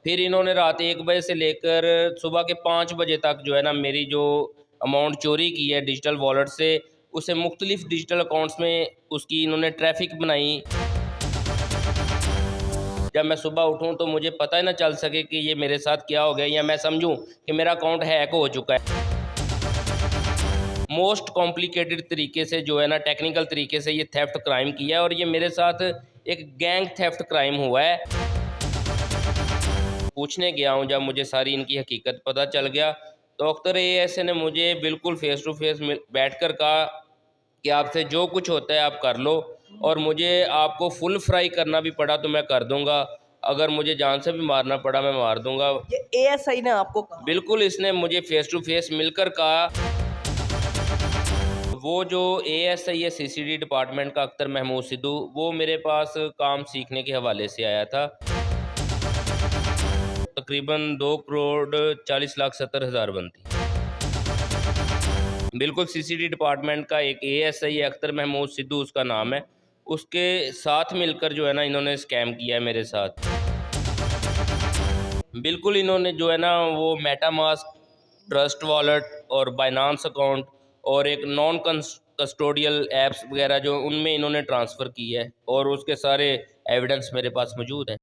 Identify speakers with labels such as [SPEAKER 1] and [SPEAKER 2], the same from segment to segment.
[SPEAKER 1] फिर इन्होंने रात 1 बजे से लेकर सुबह के 5 बजे तक जो है ना मेरी जो अमाउंट चोरी की है डिजिटल वॉलेट से, उसे मुख्तलिफ डिजिटल अकाउंट्स में उसकी इन्होंने ट्रैफिक बनाई। जब मैं सुबह उठूँ तो मुझे पता ही ना चल सके कि ये मेरे साथ क्या हो गया, या मैं समझूँ कि मेरा अकाउंट हैक हो चुका है। मोस्ट कॉम्प्लिकेटेड तरीके से जो है ना, टेक्निकल तरीके से ये थेफ्ट क्राइम किया है, और ये मेरे साथ एक गैंग थेफ्ट क्राइम हुआ है। पूछने गया हूँ, जब मुझे सारी इनकी हकीकत पता चल गया, तो अख्तर एएसए ने मुझे बिल्कुल फेस टू फेस बैठकर कहा कि आपसे जो कुछ होता है आप कर लो, और मुझे आपको फुल फ्राई करना भी पड़ा तो मैं कर दूंगा, अगर मुझे जान से भी मारना पड़ा मैं मार दूंगा।
[SPEAKER 2] ये एएसआई ने आपको कहा?
[SPEAKER 1] बिल्कुल, इसने मुझे फेस टू फेस मिलकर कहा। वो जो एएसआई है सीसीडी डिपार्टमेंट का, अख्तर महमूद सिद्धू, वो मेरे पास काम सीखने के हवाले से आया था। तकरीबन 2,40,70,000 बनती। बिल्कुल, सीसीडी डिपार्टमेंट का एक एएसआई है, अख्तर महमूद सिद्धू उसका नाम है। उसके साथ मिलकर जो है ना इन्होंने स्कैम किया है मेरे साथ। बिल्कुल, इन्होंने जो है ना वो मेटामास्क, ट्रस्ट वॉलेट और बाइनांस अकाउंट और एक नॉन कस्टोडियल ऐप्स वगैरह जो उनमें इन्होंने ट्रांसफ़र की है, और उसके सारे एविडेंस मेरे पास मौजूद हैं।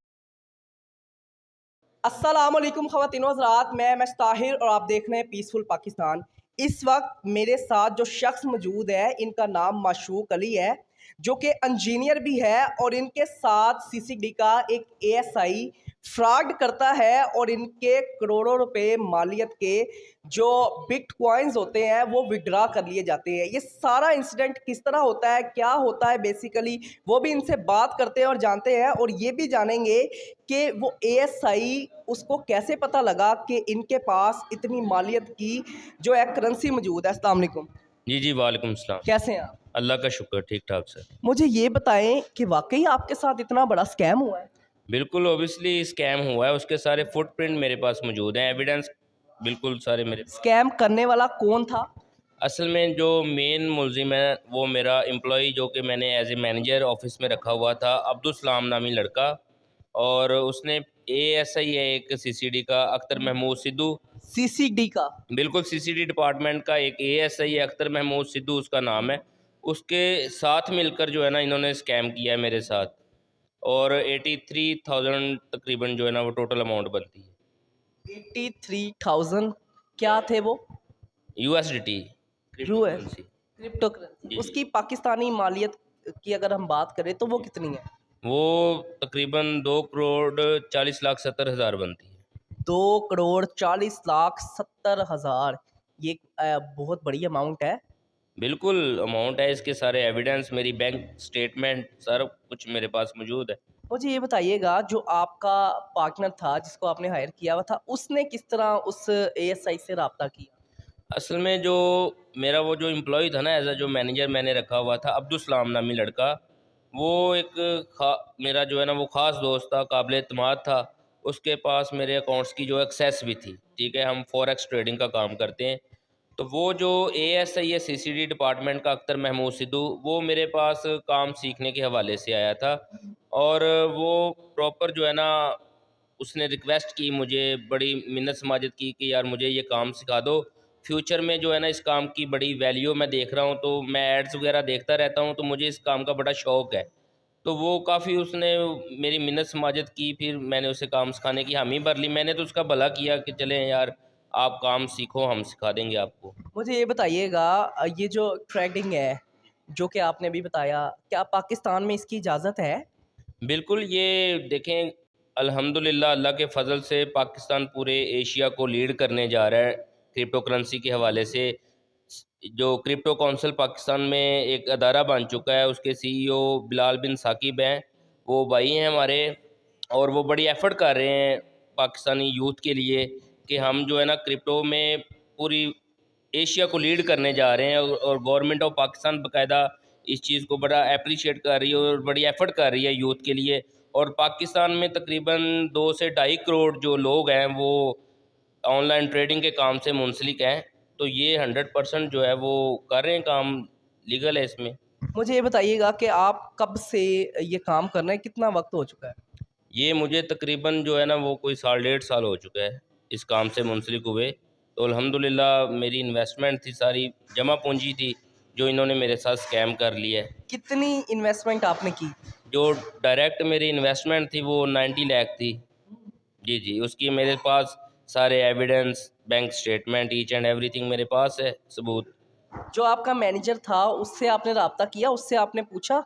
[SPEAKER 2] अस्सलामुअलैकुम ख़वातीनो हज़रात, मैं मस्ताहिर और आप देख रहे हैं पीसफुल पाकिस्तान। इस वक्त मेरे साथ जो शख्स मौजूद है, इनका नाम माशूक अली है, जो कि इंजीनियर भी है, और इनके साथ सीसीडी का एक एएसआई फ्रॉड करता है, और इनके करोड़ों रुपए मालियत के जो बिटकॉइंस होते हैं वो विड्रा कर लिए जाते हैं। ये सारा इंसिडेंट किस तरह होता है, क्या होता है बेसिकली, वो भी इनसे बात करते हैं और जानते हैं, और ये भी जानेंगे कि वो एएसआई उसको कैसे पता लगा कि इनके पास इतनी मालियत की जो है करेंसी मौजूद है। अस्सलाम वालेकुम।
[SPEAKER 1] जी, जी, वालेकुम सलाम।
[SPEAKER 2] कैसे हैं आप?
[SPEAKER 1] अल्लाह का शुक्र, ठीक-ठाक सर।
[SPEAKER 2] मुझे ये बताएं कि वाकई आपके साथ इतना बड़ा स्कैम हुआ है?
[SPEAKER 1] बिल्कुल, ऑब्वियसली स्कैम हुआ है, उसके सारे फुटप्रिंट मेरे पास मौजूद हैं, एविडेंस बिल्कुल सारे मेरे पास।
[SPEAKER 2] स्कैम करने वाला कौन था?
[SPEAKER 1] असल में जो मेन मुलज़िम है वो मेरा एम्प्लॉई, जो कि मैंने एज़ ए मैनेजर ऑफ़िस में रखा हुआ था, अब्दुल सलाम नामी लड़का, और उसने एएसआई है एक सीसीडी का, अख्तर महमूद सिद्धू।
[SPEAKER 2] सीसीडी का?
[SPEAKER 1] बिल्कुल, सीसीडी डिपार्टमेंट का एक एएसआई है, अख्तर महमूद सिद्धू उसका नाम है। उसके साथ मिलकर जो है ना इन्होंने स्कैम किया है मेरे साथ, और 83,000 तकरीबन जो है ना वो टोटल अमाउंट बनती है।
[SPEAKER 2] 83,000 क्या थे वो?
[SPEAKER 1] USDT,
[SPEAKER 2] US
[SPEAKER 1] cryptocurrency.
[SPEAKER 2] Crypto currency.
[SPEAKER 1] जी, जी।
[SPEAKER 2] उसकी पाकिस्तानी मालियत की अगर हम बात करें तो वो कितनी है?
[SPEAKER 1] वो तकरीबन 2,40,70,000 बनती है।
[SPEAKER 2] 2,40,70,000। ये बहुत बड़ी अमाउंट है।
[SPEAKER 1] बिल्कुल अमाउंट है, इसके सारे एविडेंस, मेरी बैंक स्टेटमेंट, सारा कुछ मेरे पास मौजूद है।
[SPEAKER 2] मुझे ये बताइएगा, जो आपका पार्टनर था जिसको आपने हायर किया हुआ था, उसने किस तरह उस एएसआई से रब्ता किया?
[SPEAKER 1] असल में जो मेरा वो जो एम्प्लॉई था ना, एज़ अ जो मैनेजर मैंने रखा हुआ था, अब्दुल सलाम नामी लड़का, वो एक खा मेरा जो है ना वो ख़ास दोस्त था, काबिल एतमाद था। उसके पास मेरे अकाउंट्स की जो एक्सेस भी थी, ठीक है? हम फॉरेक्स ट्रेडिंग का काम करते हैं। तो वो जो एएसआई है सीसीडी डिपार्टमेंट का, अख्तर महमूद सिद्धू, वो मेरे पास काम सीखने के हवाले से आया था, और वो प्रॉपर जो है ना उसने रिक्वेस्ट की मुझे, बड़ी मिन्नत समाजत की कि यार मुझे ये काम सिखा दो, फ्यूचर में जो है ना इस काम की बड़ी वैल्यू मैं देख रहा हूँ, तो मैं एड्स वगैरह देखता रहता हूँ, तो मुझे इस काम का बड़ा शौक़ है। तो वो काफ़ी उसने मेरी मिन्नत समाजत की, फिर मैंने उसे काम सिखाने की हामी भर ली। मैंने तो उसका भला किया कि चलें यार आप काम सीखो, हम सिखा देंगे आपको।
[SPEAKER 2] मुझे ये बताइएगा, ये जो ट्रेडिंग है, जो कि आपने अभी बताया, क्या पाकिस्तान में इसकी इजाज़त है?
[SPEAKER 1] बिल्कुल, ये देखें, अल्हम्दुलिल्लाह अल्लाह के फ़ज़ल से पाकिस्तान पूरे एशिया को लीड करने जा रहा है क्रिप्टो करेंसी के हवाले से। जो क्रिप्टो काउंसिल पाकिस्तान में एक अदारा बन चुका है, उसके सीईओ बिलाल बिन साकिब हैं, वो भाई हैं हमारे, और वो बड़ी एफ़र्ट कर रहे हैं पाकिस्तानी यूथ के लिए कि हम जो है ना क्रिप्टो में पूरी एशिया को लीड करने जा रहे हैं, और गवर्नमेंट ऑफ पाकिस्तान बाकायदा इस चीज़ को बड़ा एप्रिशिएट कर रही है और बड़ी एफ़र्ट कर रही है यूथ के लिए। और पाकिस्तान में तकरीबन 2 से ढाई करोड़ जो लोग हैं वो ऑनलाइन ट्रेडिंग के काम से मुंसलिक हैं। तो ये 100% जो है वो कर रहे हैं काम, लीगल है इसमें।
[SPEAKER 2] मुझे ये बताइएगा कि आप कब से ये काम कर रहे हैं, कितना वक्त हो चुका है?
[SPEAKER 1] ये मुझे तकरीबन जो है ना वो कोई साल 1.5 साल हो चुका है इस काम से मुंसलिक हुए। तो अल्हम्दुलिल्लाह मेरी इन्वेस्टमेंट थी सारी, जमा पूंजी थी, जो इन्होंने मेरे साथ स्कैम कर लिया है।
[SPEAKER 2] कितनी इन्वेस्टमेंट आपने की?
[SPEAKER 1] जो डायरेक्ट मेरी इन्वेस्टमेंट थी वो 90 लाख थी। जी, जी, उसकी मेरे पास सारे evidence, bank statement, each and everything मेरे पास है, सबूत।
[SPEAKER 2] जो आपका मैनेजर था उससे आपने राब्ता किया, उससे आपने पूछा?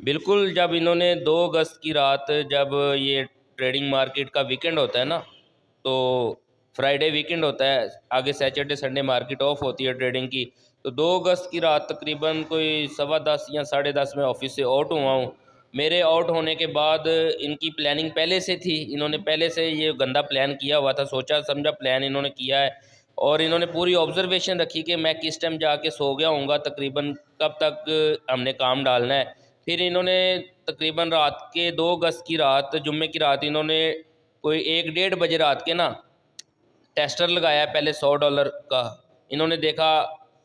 [SPEAKER 1] बिल्कुल, जब इन्होंने 2 अगस्त की रात, जब ये ट्रेडिंग मार्केट का वीकेंड होता है ना, तो फ्राइडे वीकेंड होता है, आगे सैटरडे संडे मार्केट ऑफ होती है ट्रेडिंग की। तो 2 अगस्त की रात तकरीबन कोई सवा 10 या साढ़े 10 में ऑफिस से आउट हुआ हूँ। मेरे आउट होने के बाद इनकी प्लानिंग पहले से थी, इन्होंने पहले से ये गंदा प्लान किया हुआ था, सोचा समझा प्लान इन्होंने किया है। और इन्होंने पूरी ऑब्जर्वेशन रखी कि मैं किस टाइम जाके सो गया हूँगा, तकरीबन कब तक हमने काम डालना है। फिर इन्होंने तकरीबन रात के 2 अगस्त की रात, जुम्मे की रात, इन्होंने कोई 1 डेढ़ बजे रात के ना टेस्टर लगाया पहले $100 का। इन्होंने देखा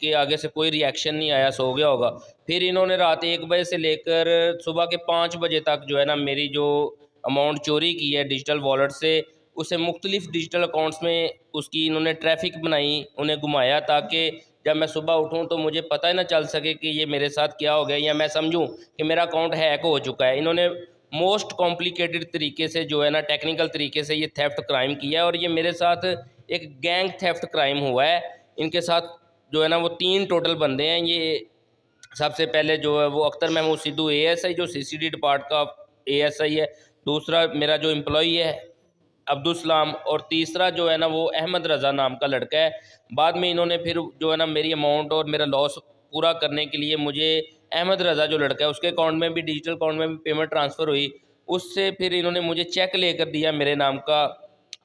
[SPEAKER 1] कि आगे से कोई रिएक्शन नहीं आया, सो गया होगा। फिर इन्होंने रात 1 बजे से लेकर सुबह के 5 बजे तक जो है ना मेरी जो अमाउंट चोरी की है डिजिटल वॉलेट से, उसे मुख्तलिफ डिजिटल अकाउंट्स में उसकी इन्होंने ट्रैफिक बनाई, उन्हें घुमाया, ताकि जब मैं सुबह उठूँ तो मुझे पता ही ना चल सके कि ये मेरे साथ क्या हो गया, या मैं समझूँ कि मेरा अकाउंट हैक हो चुका है। इन्होंने मोस्ट कॉम्प्लिकेटेड तरीके से जो है ना, टेक्निकल तरीके से ये थेफ्ट क्राइम किया है, और ये मेरे साथ एक गैंग थेफ्ट क्राइम हुआ है। इनके साथ जो है ना वो 3 टोटल बंदे हैं। ये सबसे पहले जो है वो अख्तर महमूद सिद्धू एएसआई, जो सीसीडी डिपार्ट का एएसआई है। दूसरा मेरा जो एम्प्लॉई है अब्दुल सलाम, और तीसरा जो है ना वो अहमद रज़ा नाम का लड़का है। बाद में इन्होंने फिर जो है ना मेरी अमाउंट और मेरा लॉस पूरा करने के लिए मुझे अहमद रज़ा जो लड़का है उसके अकाउंट में भी, डिजिटल अकाउंट में भी पेमेंट ट्रांसफ़र हुई। उससे फिर इन्होंने मुझे चेक लेकर दिया मेरे नाम का,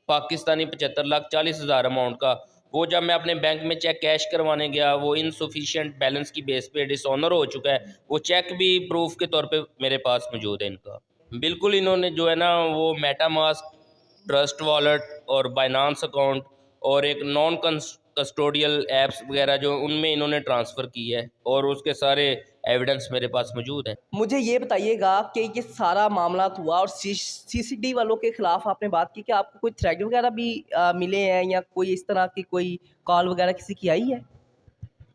[SPEAKER 1] पाकिस्तानी 75,40,000 अमाउंट का। वो जब मैं अपने बैंक में चेक कैश करवाने गया, वो इनसफिशिएंट बैलेंस की बेस पे डिसऑनर हो चुका है। वो चेक भी प्रूफ के तौर पे मेरे पास मौजूद है इनका। बिल्कुल, इन्होंने जो है ना वो मेटामास्क, ट्रस्ट वॉलेट और बाइनांस अकाउंट और एक नॉन कस्टोडियल ऐप्स वगैरह जो उनमें इन्होंने ट्रांसफ़र की है, और उसके सारे एविडेंस मेरे पास मौजूद हैं।
[SPEAKER 2] मुझे ये बताइएगा कि ये सारा मामला हुआ और सीसीडी वालों के खिलाफ आपने बात की कि आपको कोई थ्रेड वगैरह भी मिले हैं या कोई इस तरह की कोई कॉल वगैरह किसी की आई है?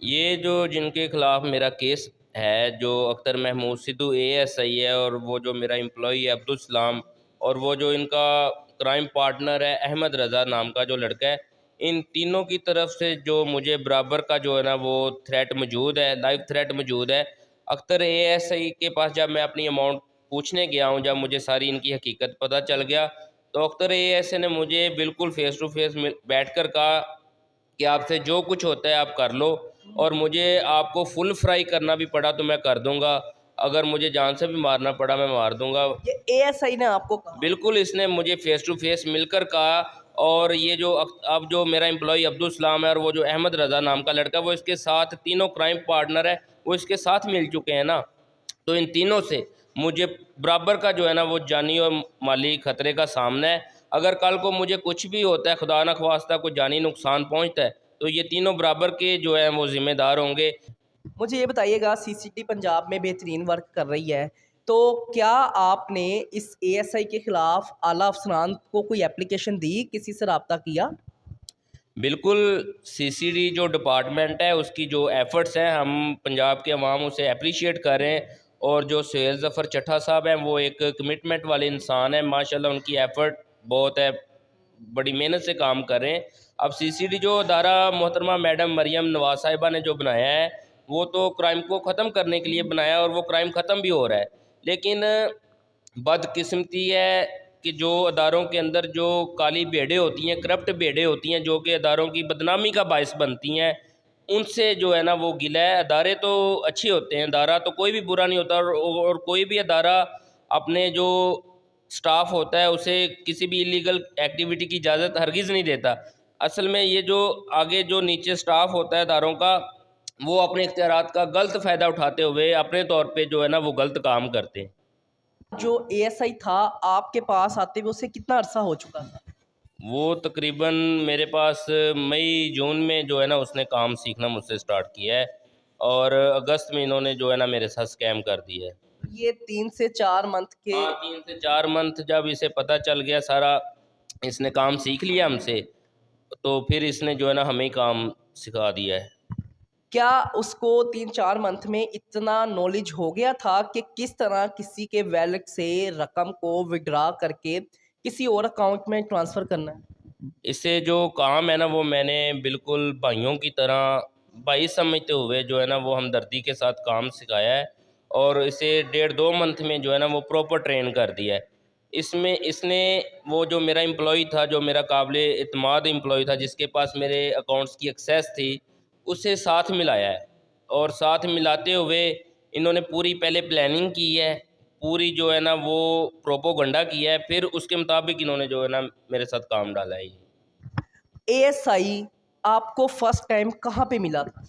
[SPEAKER 1] ये जो जिनके खिलाफ मेरा केस है, जो अख्तर महमूद सिद्धू एएसआई है, और वो जो मेरा एम्प्लॉई है अब्दुल सलाम, और वो जो इनका क्राइम पार्टनर है अहमद रज़ा नाम का जो लड़का है, इन तीनों की तरफ से जो मुझे बराबर का जो है ना वो थ्रेट मौजूद है, लाइव थ्रेट मौजूद है। अख्तर एएसआई के पास जब मैं अपनी अमाउंट पूछने गया हूँ, जब मुझे सारी इनकी हकीकत पता चल गया, तो अख्तर एएसआई ने मुझे बिल्कुल फ़ेस टू फ़ेस बैठ कर कहा कि आपसे जो कुछ होता है आप कर लो, और मुझे आपको फुल फ्राई करना भी पड़ा तो मैं कर दूँगा, अगर मुझे जान से भी मारना पड़ा मैं मार दूँगा।
[SPEAKER 2] ये एएसआई ने आपको कहा?
[SPEAKER 1] बिल्कुल, इसने मुझे फ़ेस टू फ़ेस मिलकर कहा। और ये जो अब जो मेरा एम्प्लॉई अब्दुल सलाम है, और वो जो अहमद रज़ा नाम का लड़का है, वो इसके साथ तीनों क्राइम पार्टनर है, वो इसके साथ मिल चुके हैं ना। तो इन तीनों से मुझे बराबर का जो है ना वो जानी और माली खतरे का सामना है। अगर कल को मुझे कुछ भी होता है, खुदा न ख़वास्ता कोई जानी नुकसान पहुँचता है, तो ये तीनों बराबर के जो हैं वो ज़िम्मेदार होंगे।
[SPEAKER 2] मुझे ये बताइएगा सीसीडी पंजाब में बेहतरीन वर्क कर रही है, तो क्या आपने इस एएसआई के खिलाफ आला अफसरान को कोई एप्लीकेशन दी, किसी से राब्ता किया?
[SPEAKER 1] बिल्कुल, सीसीडी जो डिपार्टमेंट है उसकी जो एफ़र्ट्स हैं, हम पंजाब के अवाम उसे एप्रिशिएट कर रहे हैं। और जो सुहेल ज़फ़र चट्ठा साहब हैं, वो एक कमिटमेंट वाले इंसान हैं, माशाल्लाह उनकी एफ़र्ट बहुत है, बड़ी मेहनत से काम कर रहे हैं। अब सीसीडी जो अदारा मोहतरमा मैडम मरियम नवाज़ साहिबा ने जो बनाया है, वो तो क्राइम को ख़त्म करने के लिए बनाया, और वो क्राइम ख़त्म भी हो रहा है। लेकिन बदकिस्मती है कि जो अदारों के अंदर जो काली भेड़ें होती हैं, करप्ट भेड़ें होती हैं, जो कि अदारों की बदनामी का बायस बनती हैं, उनसे जो है ना वो गिला है। अदारे तो अच्छे होते हैं, अदारा तो कोई भी बुरा नहीं होता, और कोई भी अदारा अपने जो स्टाफ होता है उसे किसी भी इलीगल एक्टिविटी की इजाज़त हरगिज़ नहीं देता। असल में ये जो आगे जो नीचे स्टाफ होता है अदारों का, वो अपने इख्तियारात का गलत फ़ायदा उठाते हुए अपने तौर पे जो है ना वो गलत काम करते हैं।
[SPEAKER 2] जो एएसआई था आपके पास आते हुए उसे कितना अरसा हो चुका था?
[SPEAKER 1] वो तकरीबन मेरे पास मई जून में जो है ना उसने काम सीखना मुझसे स्टार्ट किया है, और अगस्त में इन्होंने जो है ना मेरे साथ स्कैम कर दिया है।
[SPEAKER 2] ये 3 से 4 मंथ के
[SPEAKER 1] हाँ, 3 से 4 मंथ जब इसे पता चल गया सारा, इसने काम सीख लिया हमसे, तो फिर इसने जो है ना हमें ही काम सिखा दिया है।
[SPEAKER 2] क्या उसको 3-4 मंथ में इतना नॉलेज हो गया था कि किस तरह किसी के वॉलेट से रकम को विथड्रॉ करके किसी और अकाउंट में ट्रांसफ़र करना है?
[SPEAKER 1] इससे जो काम है ना वो मैंने बिल्कुल भाइयों की तरह, भाई समझते हुए जो है ना वो हमदर्दी के साथ काम सिखाया है, और इसे 1.5-2 मंथ में जो है ना वो प्रॉपर ट्रेन कर दिया है। इसमें इसने वो जो मेरा एम्प्लॉई था, जो मेरा काबिल इत्मीनान एम्प्लॉई था, जिसके पास मेरे अकाउंट्स की एक्सेस थी, उसे साथ मिलाया है, और साथ मिलाते हुए इन्होंने पूरी पहले प्लानिंग की है, पूरी जो है ना वो प्रोपोगंडा किया है, फिर उसके मुताबिक इन्होंने जो है ना मेरे साथ काम डाला है।
[SPEAKER 2] एएसआई आपको फर्स्ट टाइम कहाँ पे मिला था?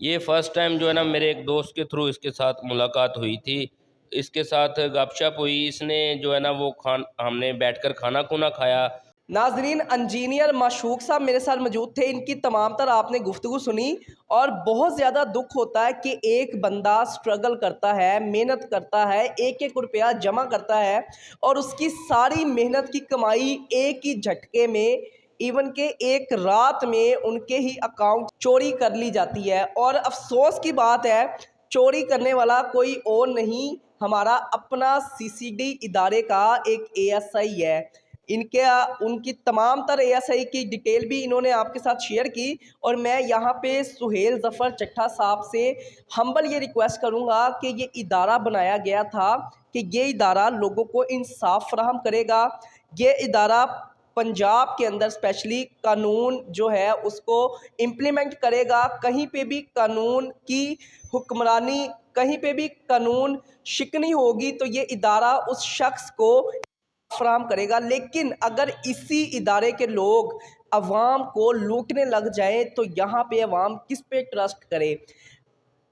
[SPEAKER 1] ये फर्स्ट टाइम जो है ना मेरे एक दोस्त के थ्रू इसके साथ मुलाकात हुई थी। इसके साथ गपशप हुई, इसने जो है ना वो हमने बैठकर खाना खुना खाया।
[SPEAKER 2] नाजरीन, इंजीनियर माशूक साहब मेरे साथ मौजूद थे। इनकी तमाम तर आपने गुफ्तगू सुनी और बहुत ज़्यादा दुख होता है कि एक बंदा स्ट्रगल करता है, मेहनत करता है, एक एक रुपया जमा करता है और उसकी सारी मेहनत की कमाई एक ही झटके में, इवन के एक रात में उनके ही अकाउंट चोरी कर ली जाती है। और अफसोस की बात है, चोरी करने वाला कोई और नहीं, हमारा अपना सीसीडी इदारे का एक एएसआई है। इनके उनकी तमाम तर एएसआई की डिटेल भी इन्होंने आपके साथ शेयर की और मैं यहाँ पे सुहेल ज़फ़र चट्ठा साहब से हम्बल ये रिक्वेस्ट करूँगा कि ये इदारा बनाया गया था कि ये इदारा लोगों को इंसाफ फ़राहम करेगा। ये इदारा पंजाब के अंदर स्पेशली कानून जो है उसको इम्प्लीमेंट करेगा। कहीं पे भी कानून की हुक्मरानी, कहीं पे भी कानून शिकनी होगी तो ये इदारा उस शख्स को फराहम करेगा। लेकिन अगर इसी इदारे के लोग अवाम को लूटने लग जाएं तो यहाँ पे अवाम किस पे ट्रस्ट करे?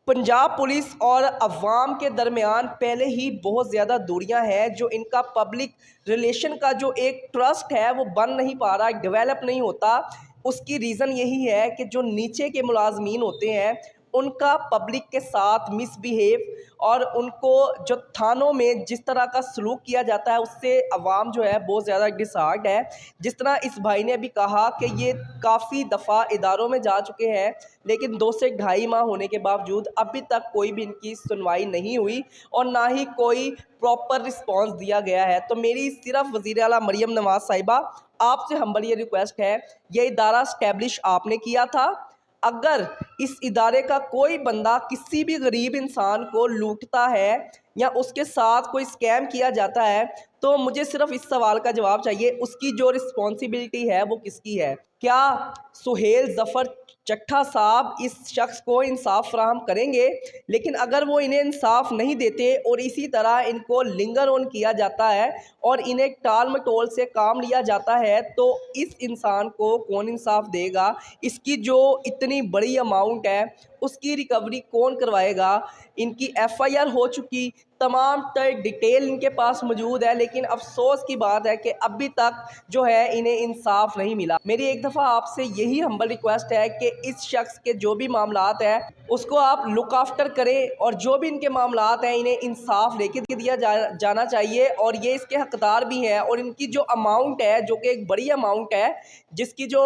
[SPEAKER 2] पंजाब पुलिस और अवाम के दरमियान पहले ही बहुत ज़्यादा दूरियां हैं। जो इनका पब्लिक रिलेशन का जो एक ट्रस्ट है वो बन नहीं पा रहा, डेवलप नहीं होता। उसकी रीज़न यही है कि जो नीचे के मुलाजमीन होते हैं उनका पब्लिक के साथ मिसबिहेव और उनको जो थानों में जिस तरह का सलूक किया जाता है उससे अवाम जो है बहुत ज़्यादा डिसहार्ट है। जिस तरह इस भाई ने अभी कहा कि ये काफ़ी दफ़ा इदारों में जा चुके हैं लेकिन 2 से ढाई माह होने के बावजूद अभी तक कोई भी इनकी सुनवाई नहीं हुई और ना ही कोई प्रॉपर रिस्पॉन्स दिया गया है। तो मेरी सिर्फ वज़ीर आला मरियम नवाज़ साहिबा आपसे हम्बल ये रिक्वेस्ट है, ये इदारा स्टैब्लिश आपने किया था। अगर इस इदारे का कोई बंदा किसी भी गरीब इंसान को लूटता है या उसके साथ कोई स्कैम किया जाता है तो मुझे सिर्फ इस सवाल का जवाब चाहिए, उसकी जो रिस्पॉन्सिबिलिटी है वो किसकी है? क्या सुहेल ज़फ़र चट्ठा साहब इस शख्स को इंसाफ फ़राहम करेंगे? लेकिन अगर वो इन्हें इंसाफ नहीं देते और इसी तरह इनको लिंगर ऑन किया जाता है और इन्हें टाल मटोल से काम लिया जाता है तो इस इंसान को कौन इंसाफ देगा? इसकी जो इतनी बड़ी अमाउंट है उसकी रिकवरी कौन करवाएगा? इनकी एफआईआर हो चुकी, तमाम तर डिटेल इनके पास मौजूद है, लेकिन अफसोस की बात है कि अभी तक जो है इन्हें इंसाफ नहीं मिला। मेरी एक दफ़ा आपसे यही हम्बल रिक्वेस्ट है कि इस शख्स के जो भी मामलात हैं उसको आप लुक आफ्टर करें और जो भी इनके मामलात हैं इन्हें इंसाफ लेके दिया जाना चाहिए और ये इसके हकदार भी हैं। और इनकी जो अमाउंट है जो कि एक बड़ी अमाउंट है, जिसकी जो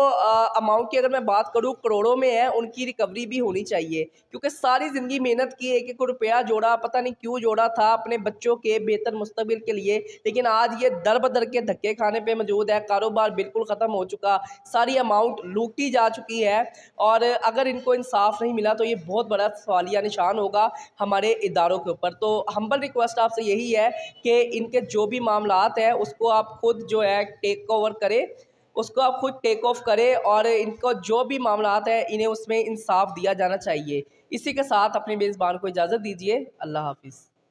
[SPEAKER 2] अमाउंट की अगर मैं बात करूँ करोड़ों में है, उनकी रिकवरी भी होनी चाहिए क्योंकि सारी ज़िंदगी मेहनत की, एक एक रुपया जोड़ा, पता नहीं क्यों जोड़ा था अपने बच्चों के बेहतर मुस्तकबिल के लिए, लेकिन आज ये दर बदर के धक्के खाने पे मौजूद है। कारोबार बिल्कुल ख़त्म हो चुका, सारी अमाउंट लूटी जा चुकी है और अगर इनको इंसाफ नहीं मिला तो ये बहुत बड़ा सवालिया निशान होगा हमारे इदारों के ऊपर। तो हम्बल रिक्वेस्ट आपसे यही है कि इनके जो भी मामलात हैं उसको आप खुद जो है टेक ओवर करें, उसको आप खुद टेक ऑफ करें और इनको जो भी मामलात हैं इन्हें उसमें इंसाफ दिया जाना चाहिए। इसी के साथ अपने मेज़बान को इजाज़त दीजिए। अल्लाह हाफ़िज़।